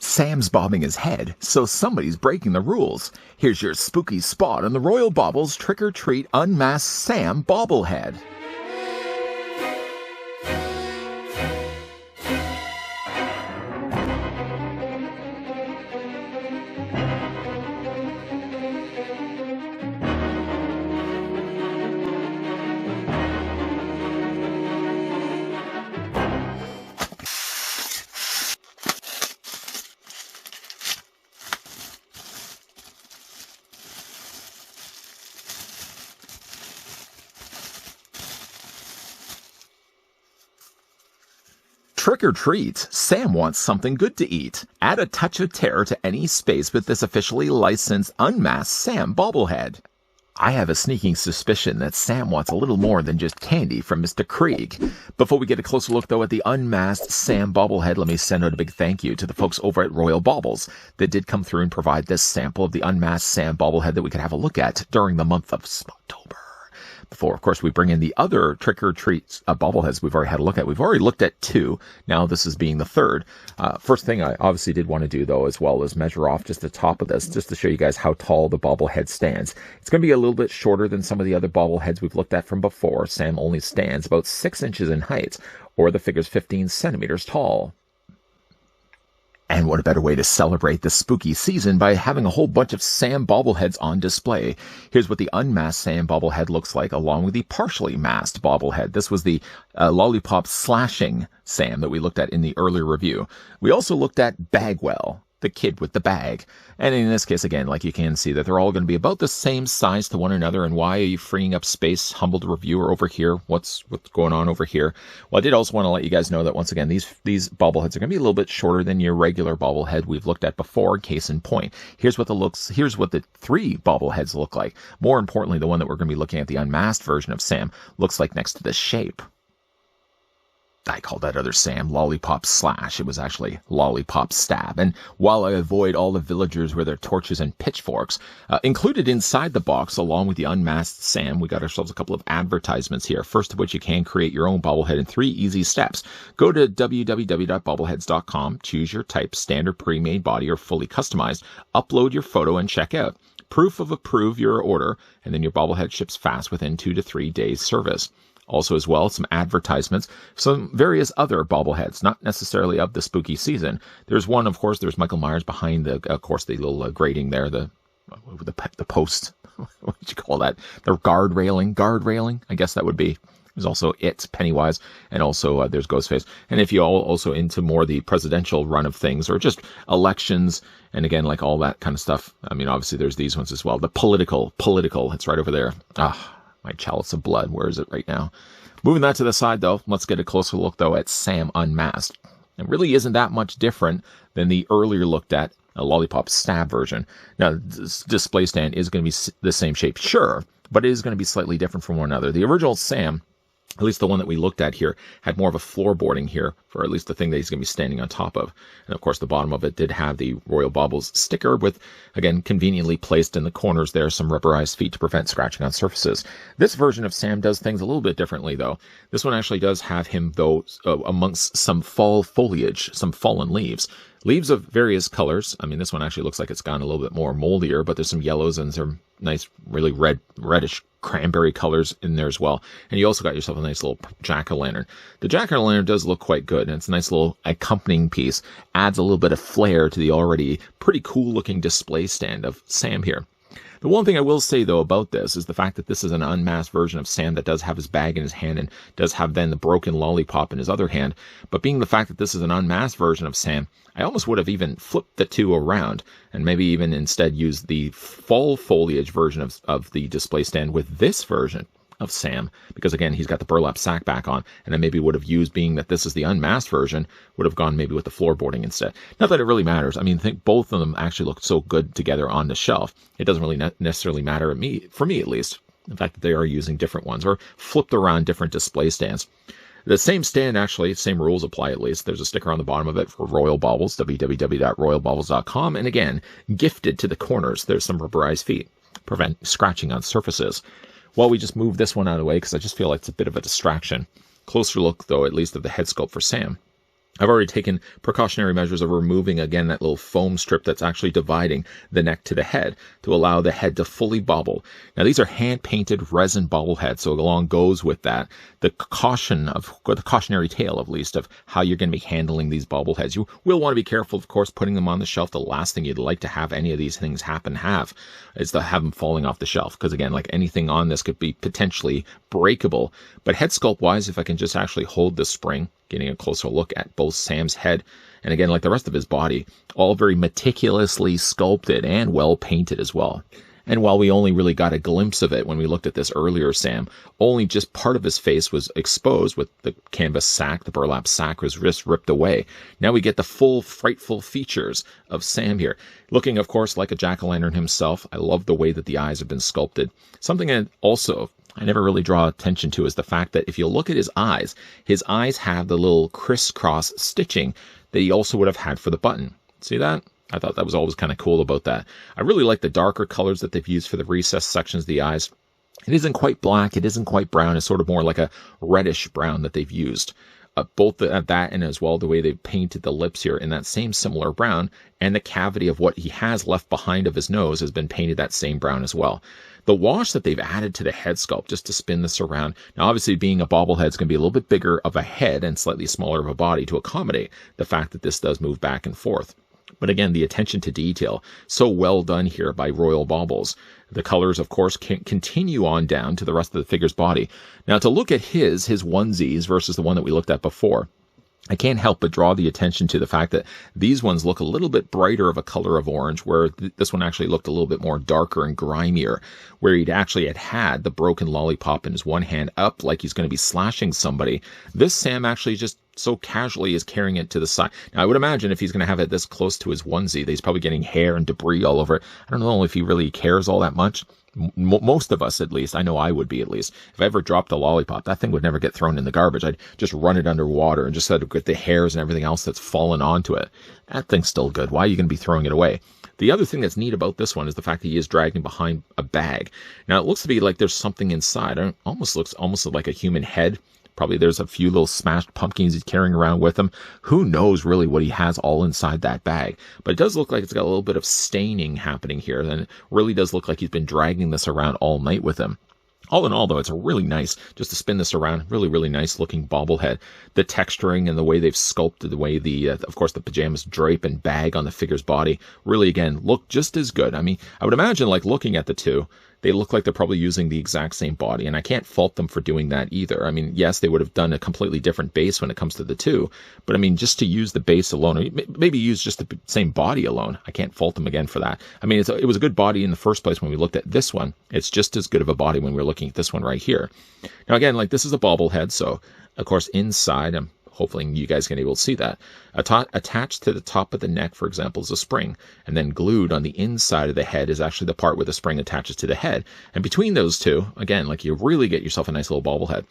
Sam's bobbing his head, so somebody's breaking the rules. Here's your spooky spot on the Royal Bobbles Trick or Treat Unmasked Sam Bobblehead. Trick or treat, Sam wants something good to eat. Add a touch of terror to any space with this officially licensed Unmasked Sam Bobblehead. I have a sneaking suspicion that Sam wants a little more than just candy from Mr. Krieg. Before we get a closer look, though, at the Unmasked Sam Bobblehead, let me send out a big thank you to the folks over at Royal Bobbles that did come through and provide this sample of the Unmasked Sam Bobblehead that we could have a look at during the month of October. Before, of course, we bring in the other trick-or-treat bobbleheads we've already had a look at. We've already looked at two. Now this is being the third. First thing I obviously did want to do, though, as well, is measure off just the top of this, just to show you guys how tall the bobblehead stands. It's going to be a little bit shorter than some of the other bobbleheads we've looked at from before. Sam only stands about 6 inches in height, or the figure's 15 centimeters tall. And what a better way to celebrate the spooky season by having a whole bunch of Sam bobbleheads on display. Here's what the unmasked Sam bobblehead looks like, along with the partially masked bobblehead. This was the lollipop slashing Sam that we looked at in the earlier review. We also looked at Bagwell, the kid with the bag. And in this case, again, like you can see that they're all going to be about the same size to one another. And why are you freeing up space, humbled reviewer over here? What's going on over here? Well, I did also want to let you guys know that once again, these bobbleheads are going to be a little bit shorter than your regular bobblehead we've looked at before. Case in point, here's what the three bobbleheads look like. More importantly, the one that we're going to be looking at, the unmasked version of Sam, looks like next to the shape. I called that other Sam Lollipop Slash. It was actually Lollipop Stab. And while I avoid all the villagers with their torches and pitchforks, included inside the box, along with the unmasked Sam, we got ourselves a couple of advertisements here. First of which, you can create your own bobblehead in 3 easy steps. Go to www.bobbleheads.com, choose your type, standard, pre-made, body, or fully customized, upload your photo, and check out. Proof of approve your order, and then your bobblehead ships fast within 2 to 3 days service. Also, as well, some advertisements, some various other bobbleheads, not necessarily of the spooky season. There's one, of course, there's Michael Myers behind the little grating there, the post, what would you call that? The guard railing, I guess that would be. There's also Pennywise, and also there's Ghostface. And if you all also into more the presidential run of things, or just elections, and again, like all that kind of stuff. I mean, obviously there's these ones as well. The political, it's right over there. My chalice of blood, where is it right now? Moving that to the side, though, let's get a closer look, though, at Sam Unmasked. It really isn't that much different than the earlier looked at Lollipop Stab version. Now, this display stand is going to be the same shape, sure, but it is going to be slightly different from one another. The original Sam, at least the one that we looked at here, had more of a floorboarding here, for at least the thing that he's going to be standing on top of. And of course, the bottom of it did have the Royal Bobbles sticker with, again, conveniently placed in the corners there, some rubberized feet to prevent scratching on surfaces. This version of Sam does things a little bit differently, though. This one actually does have him, though, amongst some fall foliage, some fallen leaves. Leaves of various colors. I mean, this one actually looks like it's gone a little bit more moldier, but there's some yellows and some nice, really reddish cranberry colors in there as well. And you also got yourself a nice little jack-o'-lantern. The jack-o'-lantern does look quite good, and it's a nice little accompanying piece. Adds a little bit of flair to the already pretty cool-looking display stand of Sam here. The one thing I will say, though, about this is the fact that this is an unmasked version of Sam that does have his bag in his hand and does have then the broken lollipop in his other hand. But being the fact that this is an unmasked version of Sam, I almost would have even flipped the two around and maybe even instead used the fall foliage version of the display stand with this version of Sam, because again, he's got the burlap sack back on, and I maybe would have used, being that this is the unmasked version, would have gone maybe with the floorboarding instead. Not that it really matters. I mean, I think both of them actually look so good together on the shelf. It doesn't really necessarily matter for me at least, the fact that they are using different ones or flipped around different display stands. The same stand, actually, same rules apply at least. There's a sticker on the bottom of it for Royal Bobbles, www.royalbobbles.com, and again, gifted to the corners, there's some rubberized feet, prevent scratching on surfaces. While we just move this one out of the way, because I just feel like it's a bit of a distraction. Closer look, though, at least of the head sculpt for Sam. I've already taken precautionary measures of removing, again, that little foam strip that's actually dividing the neck to the head to allow the head to fully bobble. Now, these are hand-painted resin bobbleheads, so along goes with that the cautionary tale, at least, of how you're going to be handling these bobbleheads. You will want to be careful, of course, putting them on the shelf. The last thing you'd like to have any of these things have is to have them falling off the shelf, because, again, like anything on this could be potentially breakable. But head sculpt-wise, if I can just actually hold the spring, getting a closer look at both Sam's head and, again, like the rest of his body, all very meticulously sculpted and well painted as well. And while we only really got a glimpse of it when we looked at this earlier, Sam, only just part of his face was exposed with the canvas sack. The burlap sack was just ripped away. Now we get the full frightful features of Sam here. Looking, of course, like a jack-o'-lantern himself. I love the way that the eyes have been sculpted. Something that also I never really draw attention to is the fact that if you look at his eyes have the little crisscross stitching that he also would have had for the button. See that? I thought that was always kind of cool about that. I really like the darker colors that they've used for the recessed sections of the eyes. It isn't quite black. It isn't quite brown. It's sort of more like a reddish brown that they've used. Both that and as well the way they've painted the lips here in that same similar brown, and the cavity of what he has left behind of his nose has been painted that same brown as well. The wash that they've added to the head sculpt just to spin this around. Now, obviously, being a bobblehead is going to be a little bit bigger of a head and slightly smaller of a body to accommodate the fact that this does move back and forth. But again, the attention to detail, so well done here by Royal Bobbles. The colors, of course, can continue on down to the rest of the figure's body. Now, to look at his onesies versus the one that we looked at before, I can't help but draw the attention to the fact that these ones look a little bit brighter of a color of orange, where this one actually looked a little bit more darker and grimier, where he'd actually had the broken lollipop in his one hand up like he's going to be slashing somebody. This Sam actually just so casually is carrying it to the side. Now, I would imagine if he's going to have it this close to his onesie, that he's probably getting hair and debris all over it. I don't know if he really cares all that much. Most of us, at least, I know I would be at least, if I ever dropped a lollipop, that thing would never get thrown in the garbage. I'd just run it underwater and just let it get the hairs and everything else that's fallen onto it. That thing's still good. Why are you going to be throwing it away? The other thing that's neat about this one is the fact that he is dragging behind a bag. Now, it looks to be like there's something inside. It almost looks like a human head. Probably there's a few little smashed pumpkins he's carrying around with him. Who knows really what he has all inside that bag. But it does look like it's got a little bit of staining happening here. And it really does look like he's been dragging this around all night with him. All in all, though, it's a really nice, just to spin this around, really, really nice looking bobblehead. The texturing and the way they've sculpted, the way of course, the pajamas drape and bag on the figure's body, really, again, look just as good. I mean, I would imagine, like, looking at the two, they look like they're probably using the exact same body, and I can't fault them for doing that either. I mean, yes, they would have done a completely different base when it comes to the two, but I mean, just to use the base alone, or maybe use just the same body alone, I can't fault them again for that. I mean, it was a good body in the first place when we looked at this one. It's just as good of a body when we're looking at this one right here. Now, again, like, this is a bobblehead, so, of course, inside, hopefully you guys can be able to see that. Attached to the top of the neck, for example, is a spring. And then glued on the inside of the head is actually the part where the spring attaches to the head. And between those two, again, like, you really get yourself a nice little bobblehead.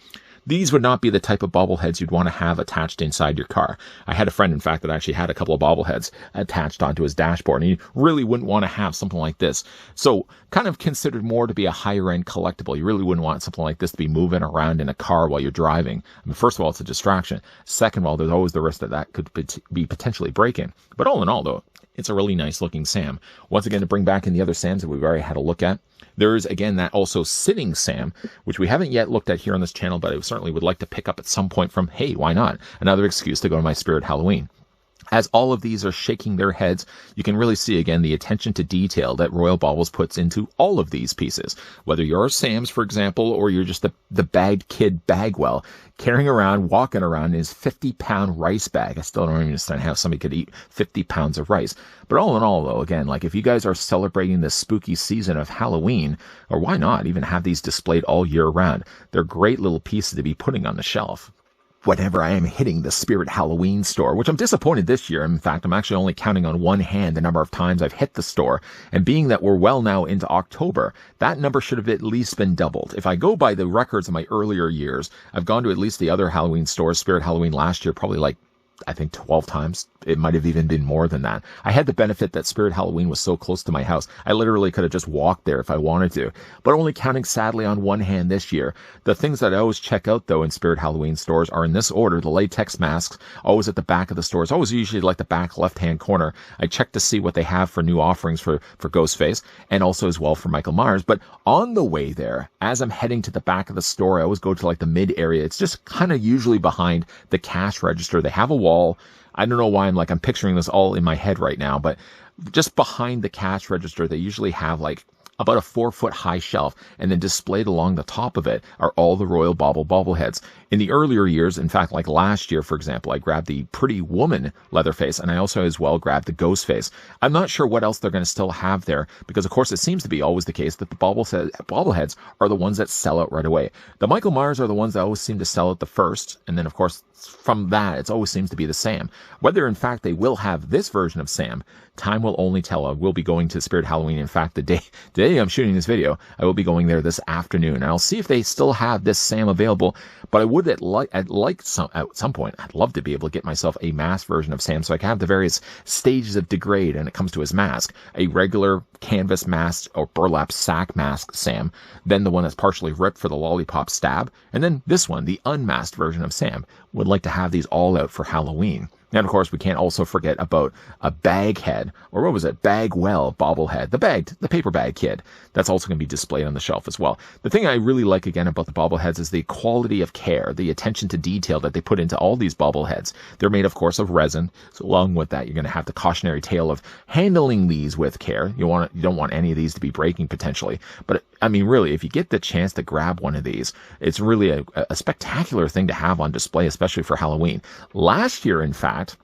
These would not be the type of bobbleheads you'd want to have attached inside your car. I had a friend, in fact, that actually had a couple of bobbleheads attached onto his dashboard, and you really wouldn't want to have something like this. So kind of considered more to be a higher-end collectible. You really wouldn't want something like this to be moving around in a car while you're driving. I mean, first of all, it's a distraction. Second of all, there's always the risk that could be potentially breaking. But all in all, though, it's a really nice-looking Sam. Once again, to bring back in the other Sams that we've already had a look at, there's, again, that also sitting Sam, which we haven't yet looked at here on this channel, but I certainly would like to pick up at some point from, hey, why not? Another excuse to go to my Spirit Halloween. As all of these are shaking their heads, you can really see, again, the attention to detail that Royal Bobbles puts into all of these pieces. Whether you're Sam's, for example, or you're just the bagged kid Bagwell, carrying around, walking around in his 50-pound rice bag. I still don't understand how somebody could eat 50 pounds of rice. But all in all, though, again, like, if you guys are celebrating this spooky season of Halloween, or why not even have these displayed all year round, they're great little pieces to be putting on the shelf. Whenever I am hitting the Spirit Halloween store, which I'm disappointed this year. In fact, I'm actually only counting on one hand the number of times I've hit the store. And being that we're well now into October, that number should have at least been doubled. If I go by the records of my earlier years, I've gone to at least the other Halloween stores, Spirit Halloween last year, probably like, I think 12 times, it might have even been more than that. I had the benefit that Spirit Halloween was so close to my house. I literally could have just walked there if I wanted to, but only counting sadly on one hand this year. The things that I always check out though in Spirit Halloween stores are in this order: the latex masks, always at the back of the stores, always usually like the back left-hand corner. I check to see what they have for new offerings for Ghostface, and also as well for Michael Myers. But on the way there, as I'm heading to the back of the store, I always go to like the mid area. It's just kind of usually behind the cash register. They have a wall. I don't know why I'm picturing this all in my head right now, but just behind the cash register, they usually have like about a 4-foot high shelf, and then displayed along the top of it are all the Royal Bobbleheads. In the earlier years, in fact, like last year, for example, I grabbed the Pretty Woman Leatherface, and I also as well grabbed the Ghostface. I'm not sure what else they're going to still have there, because of course it seems to be always the case that the Bobbleheads are the ones that sell out right away. The Michael Myers are the ones that always seem to sell out the first, and then of course from that it always seems to be the Sam. Whether in fact they will have this version of Sam, time will only tell. I will be going to Spirit Halloween. In fact, the day I'm shooting this video, I will be going there this afternoon, and I'll see if they still have this Sam available. But I would at some point, I'd love to be able to get myself a masked version of Sam, so I can have the various stages of degrade when it comes to his mask. A regular canvas mask or burlap sack mask Sam, then the one that's partially ripped for the lollipop stab, and then this one, the unmasked version of Sam. Would like to have these all out for Halloween. And of course, we can't also forget about a Baghead, or what was it? Bagwell Bobblehead, the paper bag kid. That's also going to be displayed on the shelf as well. The thing I really like again about the Bobbleheads is the quality of care, the attention to detail that they put into all these Bobbleheads. They're made, of course, of resin. So along with that, you're going to have the cautionary tale of handling these with care. You don't want any of these to be breaking potentially. But I mean, really, if you get the chance to grab one of these, it's really a spectacular thing to have on display, especially for Halloween. Last year, in fact,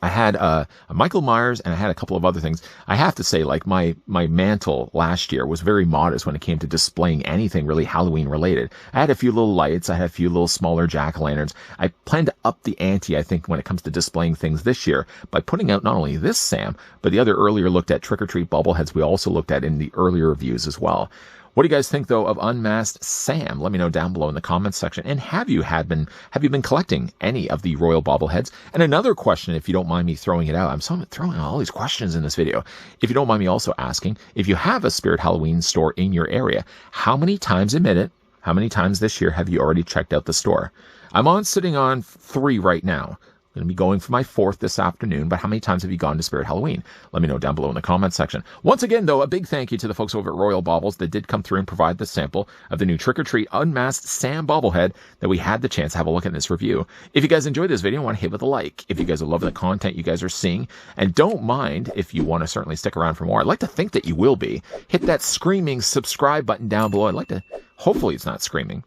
I had a Michael Myers, and I had a couple of other things. I have to say, like, my mantle last year was very modest when it came to displaying anything really Halloween related. I had a few little lights. I had a few little smaller jack-o'-lanterns. I plan to up the ante, I think, when it comes to displaying things this year by putting out not only this Sam, but the other earlier looked at trick-or-treat Bobbleheads we also looked at in the earlier reviews as well. What do you guys think, though, of Unmasked Sam? Let me know down below in the comments section. And have you been collecting any of the Royal Bobbleheads? And another question, if you don't mind me throwing it out, I'm throwing out all these questions in this video. If you don't mind me also asking, if you have a Spirit Halloween store in your area, how many times this year have you already checked out the store? I'm sitting on 3 right now. I'm going to be going for my 4th this afternoon, but how many times have you gone to Spirit Halloween? Let me know down below in the comments section. Once again, though, a big thank you to the folks over at Royal Bobbles that did come through and provide the sample of the new Trick or Treat Unmasked Sam Bobblehead that we had the chance to have a look at in this review. If you guys enjoyed this video, I want to hit with a like. If you guys are loving the content you guys are seeing, and don't mind if you want to certainly stick around for more, I'd like to think that you will be. Hit that screaming subscribe button down below. I'd like to, hopefully it's not screaming.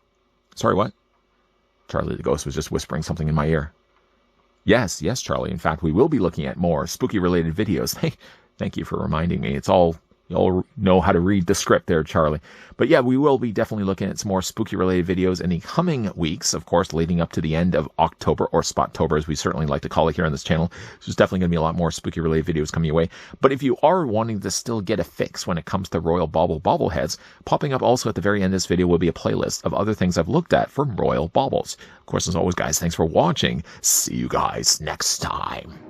Sorry, what? Charlie the Ghost was just whispering something in my ear. Yes, Charlie. In fact, we will be looking at more spooky-related videos. Thank you for reminding me. It's all, you all know how to read the script there, Charlie. But yeah, we will be definitely looking at some more spooky-related videos in the coming weeks, of course, leading up to the end of October, or Spottober, as we certainly like to call it here on this channel. So there's definitely going to be a lot more spooky-related videos coming your way. But if you are wanting to still get a fix when it comes to Royal Bobbleheads, popping up also at the very end of this video will be a playlist of other things I've looked at from Royal Bobbles. Of course, as always, guys, thanks for watching. See you guys next time.